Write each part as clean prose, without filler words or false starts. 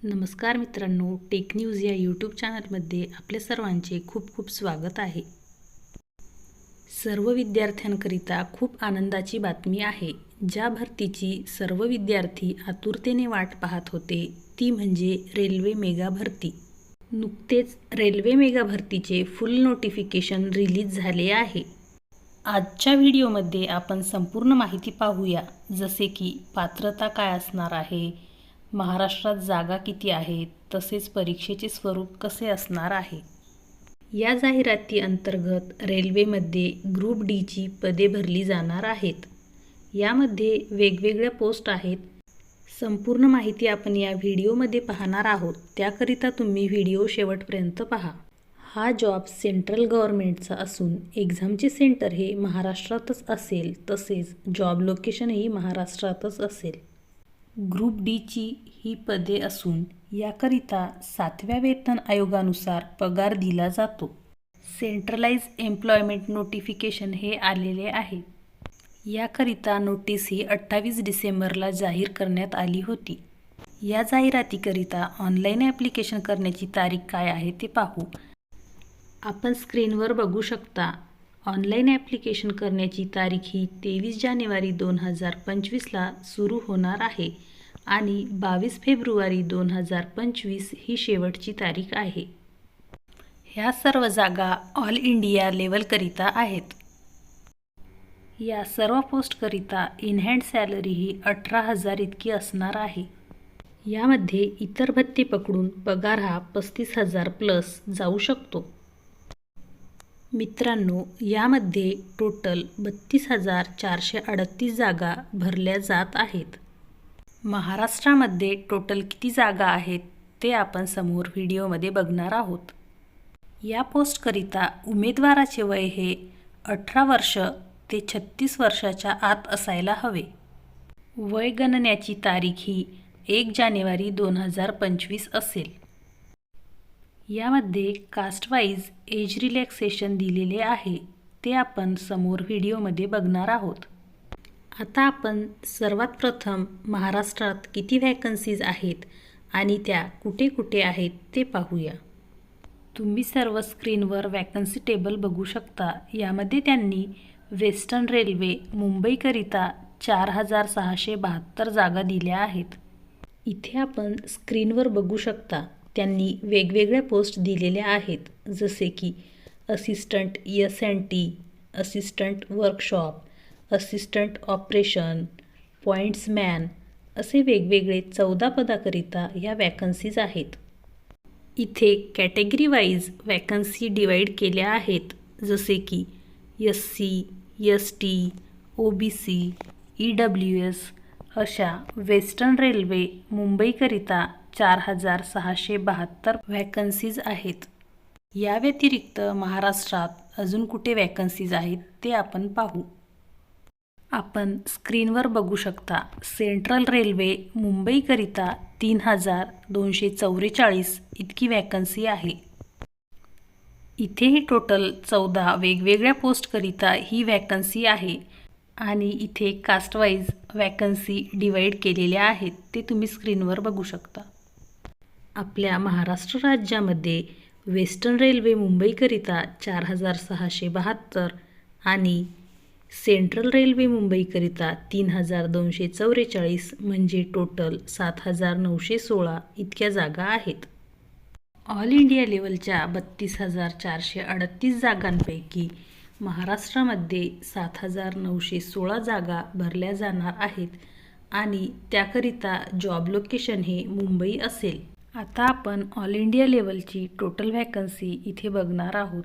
नमस्कार मित्रांनो, tech news या यूट्यूब चॅनलमध्ये आपल्या सर्वांचे खूप खूप स्वागत आहे. सर्व विद्यार्थ्यांकरिता खूप आनंदाची बातमी आहे. ज्या भरतीची सर्व विद्यार्थी आतुरतेने वाट पाहत होते ती म्हणजे रेल्वे मेगा भरती. नुकतेच रेल्वे मेगा भरतीचे फुल नोटिफिकेशन रिलीज झाले आहे. आजच्या व्हिडिओमध्ये आपण संपूर्ण माहिती पाहूया, जसे की पात्रता काय असणार आहे, महाराष्ट्रात जागा किती आहेत, तसेच परीक्षेचे स्वरूप कसे असणार आहे. या जाहिराती अंतर्गत रेल्वेमध्ये ग्रुप डीची पदे भरली जाणार आहेत. यामध्ये वेगवेगळ्या पोस्ट आहेत. संपूर्ण माहिती आपण या व्हिडिओमध्ये पाहणार आहोत, त्याकरिता तुम्ही व्हिडिओ शेवटपर्यंत पहा. हा जॉब सेंट्रल गव्हर्नमेंटचा असून एक्झामचे सेंटर हे महाराष्ट्रातच असेल, तसेच जॉब लोकेशनही महाराष्ट्रातच असेल. ग्रुप डीची ही पदे असून याकरिता 7व्या वेतन आयोगानुसार पगार दिला जातो. सेंट्रलाइज एम्प्लॉयमेंट नोटिफिकेशन हे आलेले आहे. याकरिता नोटीस ही 28 डिसेंबरला जाहीर करण्यात आली होती. या जाहिरातीकरिता ऑनलाईन ॲप्लिकेशन करण्याची तारीख काय आहे ते पाहू. आपण स्क्रीनवर बघू शकता. ऑनलाईन ॲप्लिकेशन करण्याची तारीख ही 23 जानेवारी 2025ला सुरू होणार आहे आणि 22 फेब्रुवारी 2025 ही शेवटची तारीख आहे. ह्या सर्व जागा ऑल इंडिया लेवलकरिता आहेत. या सर्व पोस्टकरिता इन हँड सॅलरी ही 18,000 इतकी असणार आहे. यामध्ये इतर भत्ते पकडून पगार हा 35,000 प्लस जाऊ शकतो. मित्रांनो, यामध्ये टोटल 32,438 जागा भरल्या जात आहेत. महाराष्ट्रामध्ये टोटल किती जागा आहेत ते आपण समोर व्हिडिओमध्ये बघणार आहोत. या पोस्टकरिता उमेदवाराचे वय हे 18 वर्ष ते 36 वर्षाच्या आत असायला हवे. वय गणनेची तारीख ही 1 जानेवारी 2025 असेल. यामध्ये कास्टवाईज एज रिलॅक्सेशन दिलेले आहे, ते आपण समोर व्हिडिओमध्ये बघणार आहोत. आता आपण सर्वात प्रथम महाराष्ट्रात किती व्हॅकन्सीज आहेत आणि त्या कुठे कुठे आहेत ते पाहूया. तुम्ही सर्व स्क्रीनवर व्हॅकन्सी टेबल बघू शकता. यामध्ये त्यांनी वेस्टर्न रेल्वे मुंबईकरिता 4,672 जागा दिल्या आहेत. इथे आपण स्क्रीनवर बघू शकता त्यांनी वेगवेगळ्या पोस्ट दिलेल्या आहेत, जसे की assistant S&T, assistant workshop, assistant operation, pointsman असे वेगवेगळे 14 पदाकरिता ह्या व्हॅकन्सीज आहेत. इथे कॅटेगरी वाईज व्हॅकन्सी डिवाईड केल्या आहेत, जसे की SC, ST, OBC, EWS अशा वेस्टर्न रेल्वे मुंबईकरिता 4,672 व्हॅकन्सीज आहेत. या व्यतिरिक्त महाराष्ट्रात अजून कुठे व्हॅकन्सीज आहेत ते आपण पाहू. आपण स्क्रीनवर बघू शकता. सेंट्रल रेल्वे मुंबईकरिता 3,244 इतकी व्हॅकन्सी आहे. इथेही टोटल 14 वेगवेगळ्या पोस्टकरिता ही व्हॅकन्सी आहे आणि इथे कास्टवाईज व्हॅकन्सी डिवाईड केलेल्या आहेत, ते तुम्ही स्क्रीनवर बघू शकता. आपल्या महाराष्ट्र राज्यामध्ये वेस्टर्न रेल्वे मुंबईकरिता 4,672 आणि सेंट्रल रेल्वे मुंबईकरिता 3,244 म्हणजे टोटल 7,916 इतक्या जागा आहेत. ऑल इंडिया लेवलच्या 32,438 जागांपैकी महाराष्ट्रामध्ये 7,916 जागा भरल्या जाणार आहेत आणि त्याकरिता जॉब लोकेशन हे मुंबई असेल. आता आपण ऑल इंडिया लेवलची टोटल व्हॅकन्सी इथे बघणार आहोत,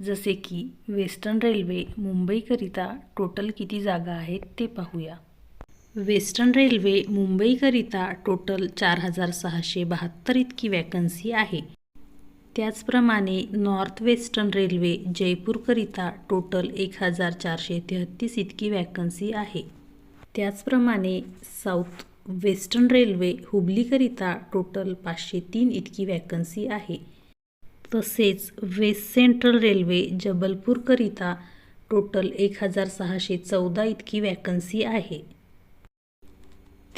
जसे की वेस्टर्न रेल्वे मुंबईकरिता टोटल किती जागा आहेत ते पाहूया. वेस्टर्न रेल्वे मुंबईकरिता टोटल 4,672 इतकी व्हॅकन्सी आहे. त्याचप्रमाणे नॉर्थ वेस्टर्न रेल्वे जयपूरकरिता टोटल 1,433 इतकी व्हॅकन्सी आहे. त्याचप्रमाणे साऊथ वेस्टर्न रेल्वे हुबलीकरिता टोटल 503 इतकी व्हॅकन्सी आहे. तसेच वेस्ट सेंट्रल रेल्वे जबलपूरकरिता टोटल 1,614 इतकी व्हॅकन्सी आहे.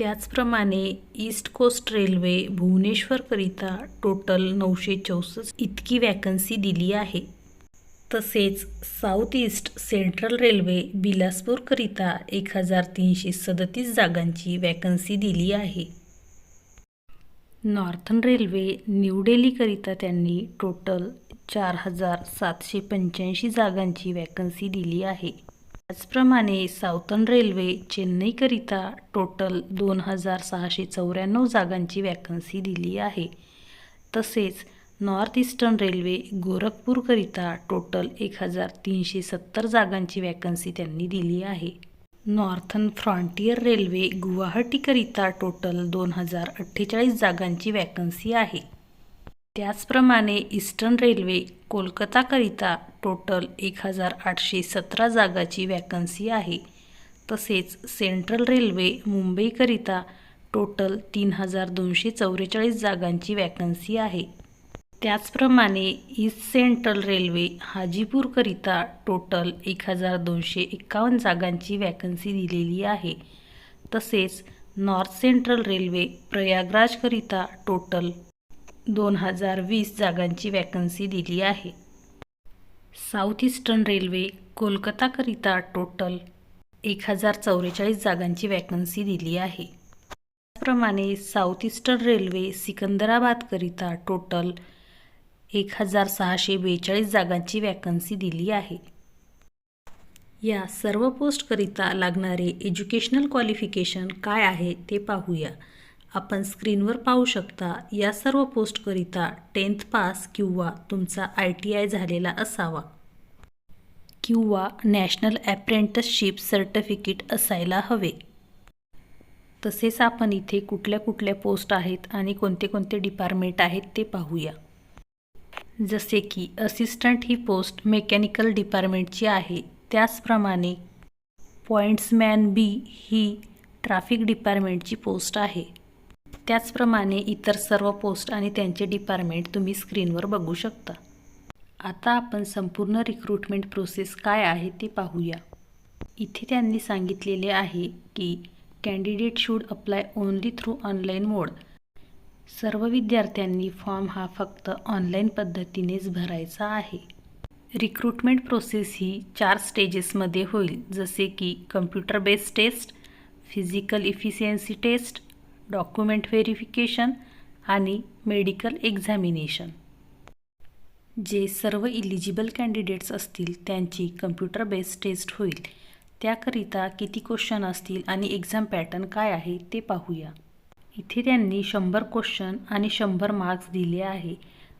त्याचप्रमाणे ईस्ट कोस्ट रेल्वे भुवनेश्वरकरिता टोटल 964 इतकी वॅकन्सी दिली आहे. तसेच साऊथ ईस्ट सेंट्रल रेल्वे बिलासपूरकरिता 1337 जागांची वॅकन्सी दिली आहे. नॉर्थन रेल्वे न्यू दिल्लीकरिता त्यांनी टोटल 4785 जागांची वॅकन्सी दिली आहे. त्याचप्रमाणे साऊथर्न रेल्वे चेन्नईकरिता टोटल 2694 जागांची वॅकन्सी दिली आहे. तसेच नॉर्थ ईस्टर्न रेल्वे गोरखपूरकरिता टोटल 1370 जागांची वॅकन्सी त्यांनी दिली आहे. नॉर्थन फ्रॉन्टियर रेल्वे गुवाहाटीकरिता टोटल 2048 जागांची वॅकन्सी आहे. त्याचप्रमाणे ईस्टर्न रेल्वे कोलकाताकरिता टोटल 1817 जागाची वॅकन्सी आहे. तसेच सेंट्रल रेल्वे मुंबईकरिता टोटल 3244 जागांची वॅकन्सी आहे. त्याचप्रमाणे ईस्ट सेंट्रल रेल्वे हाजीपूरकरिता टोटल 1251 जागांची वॅकन्सी दिलेली आहे. तसेच नॉर्थ सेंट्रल रेल्वे प्रयागराजकरिता टोटल 2020 जागांची वॅकन्सी दिली आहे. साऊथ ईस्टर्न रेल्वे कोलकाताकरिता टोटल 1044 जागांची वॅकन्सी दिली आहे. त्याचप्रमाणे साऊथ ईस्टर्न रेल्वे सिकंदराबादकरिता टोटल 1642 जागांची वॅकन्सी दिली आहे. या सर्व पोस्टकरिता लागणारे एज्युकेशनल क्वालिफिकेशन काय आहे ते पाहूया. आपण स्क्रीनवर पाहू शकता. या सर्व पोस्टकरिता 10th पास किंवा तुमचा ITI झालेला असावा किंवा नॅशनल अप्रेंटिसशिप सर्टिफिकेट असायला हवे. तसेच आपण इथे कुठल्या कुठल्या पोस्ट आहेत आणि कोणते कोणते डिपार्टमेंट आहेत ते पाहूया. जसे की असिस्टंट ही पोस्ट मेकॅनिकल डिपार्टमेंटची आहे. त्याचप्रमाणे पॉईंट्समॅन B ही ट्रॅफिक डिपार्टमेंटची पोस्ट आहे. त्याचप्रमाणे इतर सर्व पोस्ट आणि त्यांचे डिपार्टमेंट तुम्ही स्क्रीनवर बघू शकता. आता आपण संपूर्ण रिक्रुटमेंट प्रोसेस काय आहे ते पाहूया. इथे त्यांनी सांगितलेले आहे की candidate should apply only through online mode. सर्व विद्यार्थ्यांनी फॉर्म हा फक्त ऑनलाईन पद्धतीनेच भरायचा आहे. रिक्रुटमेंट प्रोसेस ही 4 स्टेजेसमध्ये होईल. जसे की computer based test, physical efficiency test, document verification आणि मेडिकल एक्झामिनेशन. जे सर्व इलिजिबल कॅन्डिडेट्स असतील त्यांची कम्प्युटर बेस्ड टेस्ट होईल. त्याकरिता किती क्वेश्चन असतील आणि एक्झाम पॅटर्न काय आहे ते पाहूया. इथे त्यांनी 100 क्वेश्चन आणि 100 मार्क्स दिले आहे.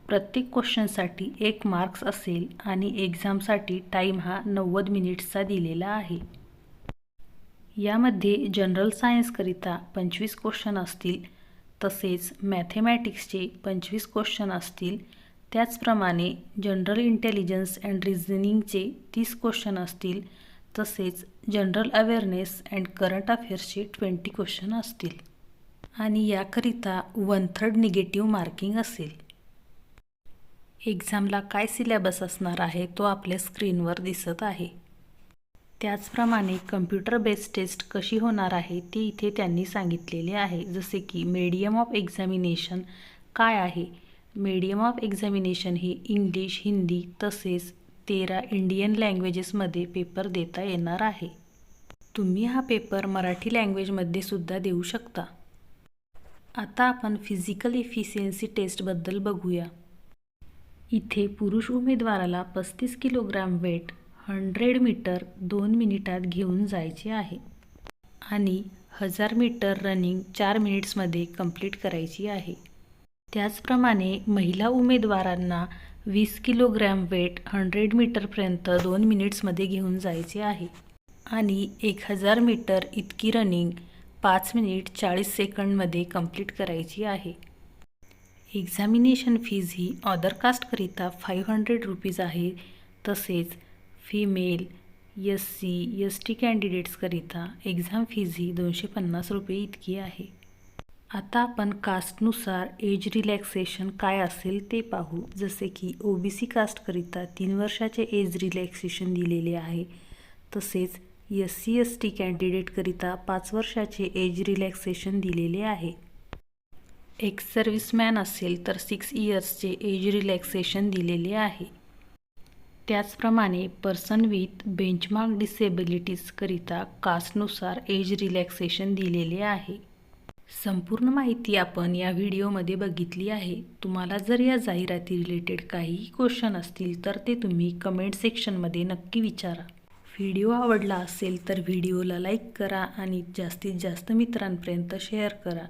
प्रत्येक क्वेश्चनसाठी 1 मार्क्स असेल आणि एक्झामसाठी टाईम हा 90 मिनिट्सचा दिलेला आहे. यामध्ये जनरल सायन्सकरिता 25 क्वेश्चन असतील. तसेच मॅथेमॅटिक्सचे 25 क्वेश्चन असतील. त्याचप्रमाणे जनरल इंटेलिजन्स अँड रिझनिंगचे 30 क्वेश्चन असतील. तसेच जनरल अवेअरनेस अँड करंट अफेअर्सचे 20 क्वेश्चन असतील. आणि याकरिता 1/3 निगेटिव्ह मार्किंग असेल. एक्झामला काय सिलेबस असणार आहे तो आपल्या स्क्रीनवर दिसत आहे. त्याचप्रमाणे कम्प्युटर बेस्ड टेस्ट कशी होणार आहे ते इथे त्यांनी सांगितलेले आहे. जसे की मीडियम ऑफ एक्झामिनेशन काय आहे. मीडियम ऑफ एक्झामिनेशन हे इंग्लिश, हिंदी तसेच 13 इंडियन लँग्वेजेसमध्ये पेपर देता येणार आहे. तुम्ही हा पेपर मराठी लँग्वेजमध्ये सुद्धा देऊ शकता. आता आपण फिजिकल इफिशियन्सी टेस्टबद्दल बघूया. इथे पुरुष उमेदवाराला 35 किलोग्राम वेट 100 मीटर 2 मिनिटात घेऊन जायचे आहे आणि 1000 मीटर रनिंग 4 मिनिट्समध्ये कंप्लीट करायची आहे. त्याचप्रमाणे महिला उमेदवारांना 20 किलोग्रॅम वेट 100 मीटरपर्यंत 2 मिनिट्समध्ये घेऊन जायचे आहे आणि 1000 मीटर इतकी रनिंग 5 मिनिट 40 सेकंडमध्ये कंप्लीट करायची आहे. एक्झामिनेशन फीज ही अदर कास्टकरिता 500 रुपीज आहे. तसेच फिमेल, SC, ST कॅन्डिडेट्सकरिता एक्झाम फीज ही 250 रुपये इतकी आहे. आता आपण कास्टनुसार एज रिलॅक्सेशन काय असेल ते पाहू. जसे की OBC कास्टकरिता 3 वर्षाचे एज रिलॅक्सेशन दिलेले आहे. तसेच SC/ST कॅन्डिडेटकरिता 5 वर्षाचे एज रिलॅक्सेशन दिलेले आहे. एक्स सर्व्हिसमॅन असेल तर 6 इयर्सचे एज रिलॅक्सेशन दिलेले आहे. त्याचप्रमाणे पर्सन विथ बेंचमार्क डिसेबिलिटीजकरिता कास्टनुसार एज रिलॅक्सेशन दिलेले आहे. संपूर्ण माहिती आपण या व्हिडिओमध्ये बघितली आहे. तुम्हाला जर या जाहिराती रिलेटेड काहीही क्वेश्चन असतील तर ते तुम्ही कमेंट सेक्शनमध्ये नक्की विचारा. व्हिडिओ आवडला असेल तर व्हिडिओला लाईक करा आणि जास्तीत जास्त मित्रांपर्यंत शेअर करा.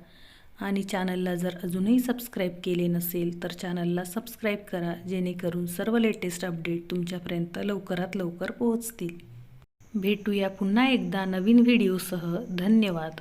आणि चॅनलला जर अजूनही सबस्क्राईब केले नसेल तर चॅनलला सबस्क्राईब करा, जेणेकरून सर्व लेटेस्ट अपडेट तुमच्यापर्यंत लवकरात लवकर पोहोचतील. भेटूया पुन्हा एकदा नवीन व्हिडिओसह. धन्यवाद.